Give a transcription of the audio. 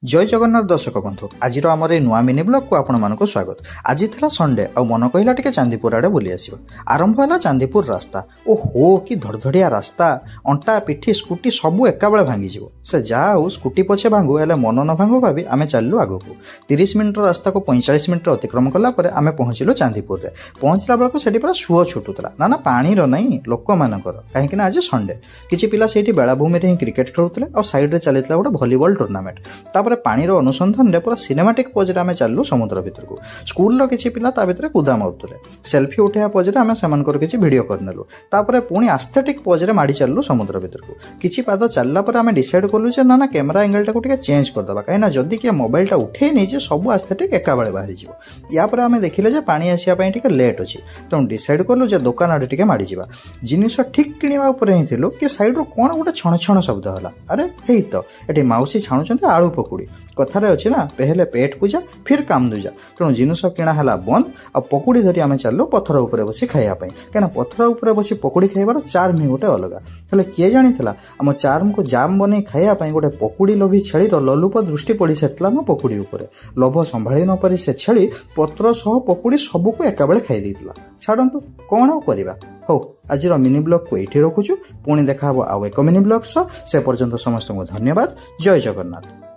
जय जगन्नाथ दर्शक बंधु आज आम नुआ मिनी ब्लॉग को आपण मानक स्वागत। आज था संडे आ मन कहला टिके चांदीपुर आड़े बुली आसिबा। आरंभ है चांदीपुर रास्ता। ओ हो कि धड़धड़िया रास्ता, अंटा पिठी स्कूटी सबू एका बेले भांगी जीवो। से जा स्कूटी पछे भांगू हेले मन न भांगू भाभी आमे चललु आगकू। 30 मिनिट रास्ता को 45 मिनिट अतिक्रम कला परे आमे पहुंचलु चांदीपुर रे। पहुंचला बेलको सेठी पूरा सुओ छुटुतला ना पानी रो नहीं लोक मानकर काहेकि ना आज संडे। किछि पिला सेठी बेलाभूमि रे क्रिकेट खेलुतले और साइड रे चलितला गोटे वॉलीबॉल टूर्नामेंट। तापर पानी रो अनुसंधान रे पूरा सिनेमैटिक पोज रे आमे चललु समुद्र भितर को। स्कूल रो किछि पिला ता भितर कुदा मारुतले। सेल्फी उठेया पोज रे आमे सेमानकर किछि वीडियो करनेलु। तापर पुणी एस्थेटिक पोज रे माडी चललु समुद्र भितर को। किछि पाद चलला पर आमे डिसाइड करलु जे ना कैमरा एंगल टा को टिके चेंज कर दबा काहे ना जदी कि मोबाइल टा उठे नै जे सब एस्थेटिक एका बेले बाहरी जिवो। या पर आमे देखिले जे पानी आसिया पई टिके लेट अछि त डिसाइड करलु जे दुकान आडे टिके माडी जिबा। जिनिस ठीक किनिबा ऊपर ही थिलु कि साइड रो कोन गोटे छण छण शब्द होला। अरे हेई तो एठी माउसी छाणुचंती आळू पकुड़ी। कथारे अछि ना पहले पेट पूजा फिर काम दूजा। तेणु जिनिस किणा हला बंद आ पकुड़ी धरी आमे चललो पत्थर ऊपर बसी खाइया पई। केना पत्थर ऊपर बसी पकुड़ी खाइबार चार्म ही गोटे अलगा। हेले किए जानिथिला आम चार्म को जाम बनै खाइया पई गोटे पकुड़ी लोभी छेली रो लोलुप दृष्टि पड़ी सेतला म पकुड़ी ऊपर। लोभ संभाळी न परि से छेली पत्र सह पकुड़ी सबु को एका बेले खाइ दैतिला। छाडंतु कोन करिबा। हो आज मिनी ब्लॉग को एठी रखुछु। पुणी देखा हबो आउ एक मिनी ब्लॉग से पर्यंत समस्त को धन्यवाद। जय जगन्नाथ।